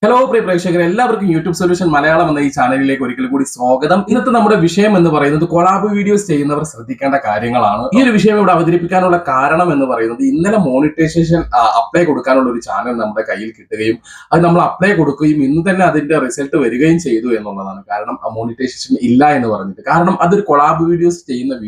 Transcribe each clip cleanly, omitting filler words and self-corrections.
Hello പ്രിയ പ്രേക്ഷകരെ, എല്ലാവർക്കും YouTube solution Malayalam എന്ന ഈ ചാനലിലേക്ക് ഒരിക്കൽ കൂടി സ്വാഗതം. ഇന്നത്തെ നമ്മുടെ വിഷയം എന്ന് പറയുന്നത് കൊളാബ് വീഡിയോസ് ചെയ്യുന്നവർ ശ്രദ്ധിക്കേണ്ട കാര്യങ്ങളാണ്. ഈ ഒരു വിഷയം ഇവിടെ അവതരിപ്പിക്കാനുള്ള കാരണം എന്ന് പറയുന്നത്, ഇന്നലെ മോണിറ്റൈസേഷൻ അപ്ലൈ കൊടുക്കാനുള്ള ഒരു ചാനൽ നമ്മുടെ കയ്യിൽ കിട്ടുകയും അത് നമ്മൾ അപ്ലൈ കൊടുക്കുകയും ഇന്ന് തന്നെ അതിന്റെ റിസൾട്ട് വരികയും ചെയ്തു എന്നുള്ളതാണ്. കാരണം മോണിറ്റൈസേഷൻ ഇല്ല എന്ന് പറഞ്ഞിട്ട്, കാരണം അതൊരു കൊളാബ് വീഡിയോസ് ചെയ്യുന്ന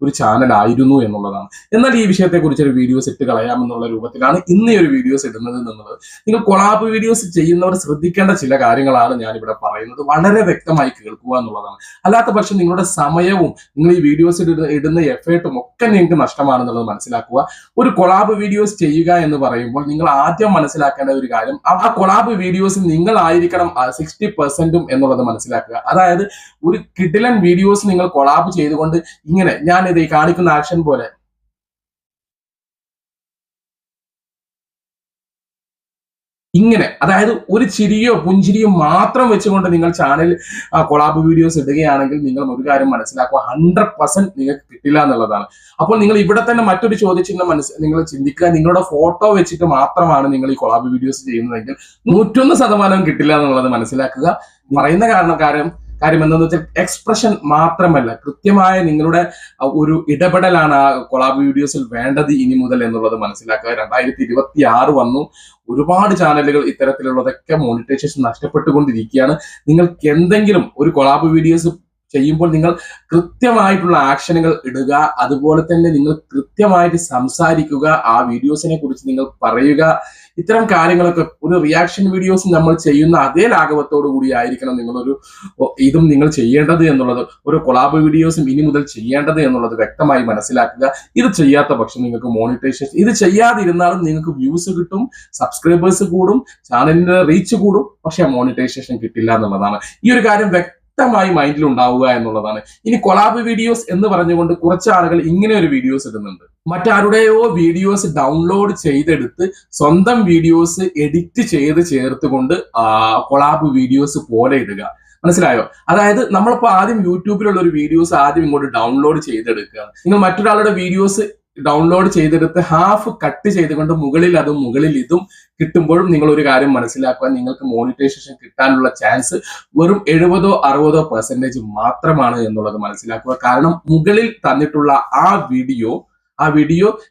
ഒരു ചാനൽ ആയിരുന്നു എന്നുള്ളതാണ്. എന്നാൽ ഈ വിഷയത്തെ കുറിച്ച് ഒരു വീഡിയോസ് ഇട്ട് കളയാമെന്നുള്ള രൂപത്തിലാണ് ഇന്ന് ഈ ഒരു വീഡിയോസ് ഇടുന്നത് എന്നുള്ളത്. നിങ്ങൾ കൊളാബ് വീഡിയോസ് ചെയ്യുന്നവർ ശ്രദ്ധിക്കേണ്ട ചില കാര്യങ്ങളാണ് ഞാൻ ഇവിടെ പറയുന്നത്. വളരെ വ്യക്തമായി കേൾക്കുക എന്നുള്ളതാണ്. അല്ലാത്ത പക്ഷം നിങ്ങളുടെ സമയവും നിങ്ങൾ ഈ വീഡിയോസ് ഇടുന്ന എഫേർട്ടും ഒക്കെ നിങ്ങൾക്ക് നഷ്ടമാണെന്നുള്ളത് മനസ്സിലാക്കുക. ഒരു കൊളാബ് വീഡിയോസ് ചെയ്യുക എന്ന് പറയുമ്പോൾ നിങ്ങൾ ആദ്യം മനസ്സിലാക്കേണ്ട ഒരു കാര്യം, ആ കൊളാബ് വീഡിയോസ് നിങ്ങളായിരിക്കണം 60% എന്നുള്ളത് മനസ്സിലാക്കുക. അതായത് ഒരു കിടിലൻ വീഡിയോസ് നിങ്ങൾ കൊളാബ് ചെയ്തുകൊണ്ട് ഇങ്ങനെ ഞാനിത് ഈ കാണിക്കുന്ന ആക്ഷൻ പോലെ ഇങ്ങനെ, അതായത് ഒരു ചിരിയോ പുഞ്ചിരിയോ മാത്രം വെച്ചുകൊണ്ട് നിങ്ങൾ ചാനൽ കൊളാബ് വീഡിയോസ് ഇടുകയാണെങ്കിൽ നിങ്ങൾ ഒരു കാര്യം മനസ്സിലാക്കുക, 100% നിങ്ങൾക്ക് കിട്ടില്ല എന്നുള്ളതാണ്. അപ്പോൾ നിങ്ങൾ ഇവിടെ തന്നെ മറ്റൊരു ചോദ്യചിഹ്നം നിങ്ങൾ ചിന്തിക്കുക, നിങ്ങളുടെ ഫോട്ടോ വെച്ചിട്ട് മാത്രമാണ് നിങ്ങൾ ഈ കൊളാബ് വീഡിയോസ് ചെയ്യുന്നതെങ്കിൽ 101% കിട്ടില്ല എന്നുള്ളത് മനസ്സിലാക്കുക. പറയുന്ന കാര്യം എന്തെന്ന് വെച്ചാൽ എക്സ്പ്രഷൻ മാത്രമല്ല, കൃത്യമായ നിങ്ങളുടെ ഒരു ഇടപെടലാണ് ആ കൊളാബ് വീഡിയോസിൽ വേണ്ടത് ഇനി മുതൽ എന്നുള്ളത് മനസ്സിലാക്കുക. 2026 വന്നു, ഒരുപാട് ചാനലുകൾ ഇത്തരത്തിലുള്ളതൊക്കെ മോണിറ്റൈസേഷൻ നഷ്ടപ്പെട്ടുകൊണ്ടിരിക്കുകയാണ്. നിങ്ങൾക്ക് എന്തെങ്കിലും ഒരു കൊളാബ് വീഡിയോസ് ചെയ്യുമ്പോൾ നിങ്ങൾ കൃത്യമായിട്ടുള്ള ആക്ഷനുകൾ ഇടുക, അതുപോലെ തന്നെ നിങ്ങൾ കൃത്യമായിട്ട് സംസാരിക്കുക, ആ വീഡിയോസിനെ കുറിച്ച് നിങ്ങൾ പറയുക. ഇത്തരം കാര്യങ്ങളൊക്കെ ഒരു റിയാക്ഷൻ വീഡിയോസ് നമ്മൾ ചെയ്യുന്ന അതേ ലാഘവത്തോടു കൂടി ആയിരിക്കണം ഇതും നിങ്ങൾ ചെയ്യേണ്ടത് എന്നുള്ളത്, ഒരു കൊളാബ് വീഡിയോസും ഇനി മുതൽ ചെയ്യേണ്ടത് എന്നുള്ളത് വ്യക്തമായി മനസ്സിലാക്കുക. ഇത് ചെയ്യാത്ത പക്ഷം നിങ്ങൾക്ക് മോണിറ്റൈസേഷൻ, ഇത് ചെയ്യാതിരുന്നാലും നിങ്ങൾക്ക് വ്യൂസ് കിട്ടും, സബ്സ്ക്രൈബേഴ്സ് കൂടും, ചാനലിന്റെ റീച്ച് കൂടും, പക്ഷെ മോണിറ്റൈസേഷൻ കിട്ടില്ല എന്നുള്ളതാണ്. ഈ ഒരു കാര്യം വ്യക്തമായി മൈൻഡിൽ ഉണ്ടാവുക എന്നുള്ളതാണ്. ഇനി കൊളാബ് വീഡിയോസ് എന്ന് പറഞ്ഞുകൊണ്ട് കുറച്ച് ആളുകൾ ഇങ്ങനെ ഒരു വീഡിയോസ് ഇടുന്നുണ്ട്. മറ്റാരുടെയോ വീഡിയോസ് ഡൗൺലോഡ് ചെയ്തെടുത്ത് സ്വന്തം വീഡിയോസ് എഡിറ്റ് ചെയ്ത് ചേർത്തുകൊണ്ട് കൊളാബ് വീഡിയോസ് പോലെ ഇടുക. മനസ്സിലായോ? അതായത് നമ്മളിപ്പോ ആദ്യം യൂട്യൂബിലുള്ള ഒരു വീഡിയോസ് ആദ്യം ഇങ്ങോട്ട് ഡൗൺലോഡ് ചെയ്തെടുക്കുക. നിങ്ങൾ മറ്റൊരാളുടെ വീഡിയോസ് ഡൗൺലോഡ് ചെയ്തെടുത്ത് ഹാഫ് കട്ട് ചെയ്തുകൊണ്ട് മുകളിൽ ഇതും കിട്ടുമ്പോഴും നിങ്ങൾ ഒരു കാര്യം മനസ്സിലാക്കുക, നിങ്ങൾക്ക് മോണിറ്റൈസേഷൻ കിട്ടാനുള്ള ചാൻസ് വെറും 70-60% മാത്രമാണ് എന്നുള്ളത് മനസ്സിലാക്കുക. കാരണം മുകളിൽ തന്നിട്ടുള്ള ആ വീഡിയോ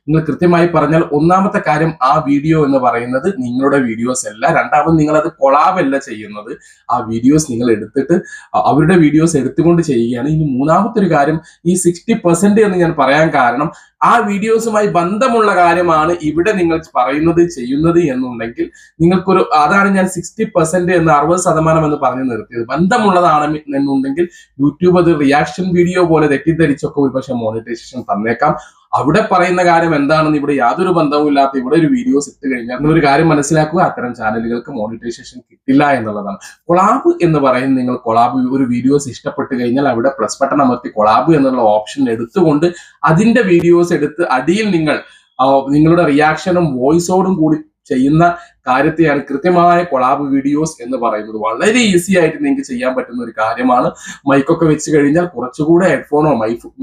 നിങ്ങൾ കൃത്യമായി പറഞ്ഞാൽ, ഒന്നാമത്തെ കാര്യം, ആ വീഡിയോ എന്ന് പറയുന്നത് നിങ്ങളുടെ വീഡിയോസ് അല്ല. രണ്ടാമത്, നിങ്ങൾ അത് കൊളാബ് അല്ല ചെയ്യുന്നത്, ആ വീഡിയോസ് നിങ്ങൾ എടുത്തിട്ട് അവരുടെ വീഡിയോസ് എടുത്തുകൊണ്ട് ചെയ്യുകയാണ്. ഇനി മൂന്നാമത്തെ ഒരു കാര്യം, ഈ 60% എന്ന് ഞാൻ പറയാൻ കാരണം, ആ വീഡിയോസുമായി ബന്ധമുള്ള കാര്യമാണ് ഇവിടെ നിങ്ങൾ പറയുന്നത് ചെയ്യുന്നത് എന്നുണ്ടെങ്കിൽ അതാണ് ഞാൻ 60% എന്ന് 60% എന്ന് പറഞ്ഞു നിർത്തിയത്. ബന്ധമുള്ളതാണ് എന്നുണ്ടെങ്കിൽ യൂട്യൂബ് അത് റിയാക്ഷൻ വീഡിയോ പോലെ തെറ്റിദ്ധരിച്ചൊക്കെ ഒരു പക്ഷേ മോണിറ്റൈസേഷൻ തന്നേക്കാം. അവിടെ പറയുന്ന കാര്യം എന്താണെന്ന് ഇവിടെ യാതൊരു ബന്ധവും ഇല്ലാത്ത ഇവിടെ ഒരു വീഡിയോസ് ഇട്ട് കഴിഞ്ഞാൽ ഒരു കാര്യം മനസ്സിലാക്കുക, അത്തരം ചാനലുകൾക്ക് മോണിറ്റൈസേഷൻ കിട്ടില്ല എന്നുള്ളതാണ്. കൊളാബ് എന്ന് പറയുന്നത്, നിങ്ങൾ കൊളാബ് ഒരു വീഡിയോസ് ഇഷ്ടപ്പെട്ട് കഴിഞ്ഞാൽ അവിടെ പ്ലസ് ബട്ടൺ അമർത്തി കൊളാബ് എന്നുള്ള ഓപ്ഷൻ എടുത്തുകൊണ്ട് അതിന്റെ വീഡിയോസ് എടുത്ത് അടിയിൽ നിങ്ങളുടെ റിയാക്ഷനും വോയിസോടും കൂടി ചെയ്യുന്ന കാര്യത്തെയാണ് കൃത്യമായ കൊളാബ് വീഡിയോസ് എന്ന് പറയുന്നത്. വളരെ ഈസി ആയിട്ട് നിങ്ങൾക്ക് ചെയ്യാൻ പറ്റുന്ന ഒരു കാര്യമാണ്. മൈക്കൊക്കെ വെച്ച് കഴിഞ്ഞാൽ കുറച്ചുകൂടെ ഹെഡ്ഫോണോ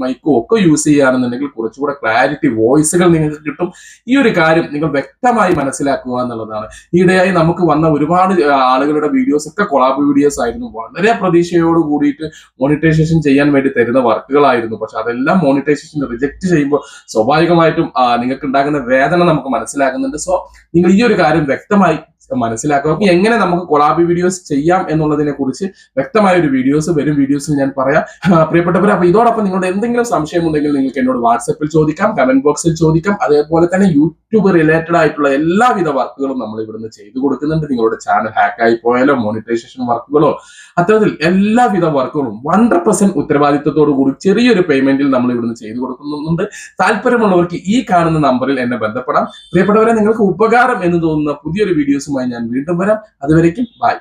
മൈക്കോ ഒക്കെ യൂസ് ചെയ്യുകയാണെന്നുണ്ടെങ്കിൽ കുറച്ചുകൂടെ ക്ലാരിറ്റി വോയിസുകൾ നിങ്ങൾക്ക് കിട്ടും. ഈ ഒരു കാര്യം നിങ്ങൾ വ്യക്തമായി മനസ്സിലാക്കുക എന്നുള്ളതാണ്. ഈയിടെയായി നമുക്ക് വന്ന ഒരുപാട് ആളുകളുടെ വീഡിയോസ് ഒക്കെ കൊളാബ് വീഡിയോസ് ആയിരുന്നു. വളരെ പ്രതീക്ഷയോട് കൂടിയിട്ട് മോണിറ്റൈസേഷൻ ചെയ്യാൻ വേണ്ടി തരുന്ന വർക്കുകളായിരുന്നു. പക്ഷെ അതെല്ലാം മോണിറ്റൈസേഷൻ റിജക്ട് ചെയ്യുമ്പോൾ സ്വാഭാവികമായിട്ടും നിങ്ങൾക്ക് ഉണ്ടാകുന്ന വേദന നമുക്ക് മനസ്സിലാക്കുന്നുണ്ട്. സോ നിങ്ങൾ ഈ ഒരു കാര്യം വ്യക്തമായി മനസ്സിലാക്കുക. എങ്ങനെ നമുക്ക് കൊളാബ് വീഡിയോസ് ചെയ്യാം എന്നുള്ളതിനെ കുറിച്ച് വ്യക്തമായ ഒരു വരും വീഡിയോസിൽ ഞാൻ പറയാം. പ്രിയപ്പെട്ടവർ, അപ്പൊ ഇതോടൊപ്പം നിങ്ങളുടെ എന്തെങ്കിലും സംശയം ഉണ്ടെങ്കിൽ നിങ്ങൾക്ക് എന്നോട് വാട്സപ്പിൽ ചോദിക്കാം, കമന്റ് ബോക്സിൽ ചോദിക്കാം. അതേപോലെ തന്നെ യൂട്യൂബ് റിലേറ്റഡ് ആയിട്ടുള്ള എല്ലാവിധ വർക്കുകളും നമ്മൾ ഇവിടുന്ന് ചെയ്തു കൊടുക്കുന്നുണ്ട്. നിങ്ങളുടെ ചാനൽ ഹാക്കായി പോയാലോ മോണിറ്റൈസേഷൻ വർക്കുകളോ അത്തരത്തിൽ എല്ലാവിധ വർക്കുകളും 100% ഉത്തരവാദിത്വത്തോടു കൂടി ചെറിയൊരു പേയ്മെന്റിൽ നമ്മൾ ഇവിടുന്ന് ചെയ്തു കൊടുക്കുന്നുണ്ട്. താല്പര്യമുള്ളവർക്ക് ഈ കാണുന്ന നമ്പറിൽ എന്നെ ബന്ധപ്പെടാം. പ്രിയപ്പെട്ടവരെ, നിങ്ങൾക്ക് ഉപകാരം എന്ന് തോന്നുന്ന പുതിയൊരു വീഡിയോസുമായി ഞാൻ വീണ്ടും വരാം. അതുവരേക്കും ബൈ.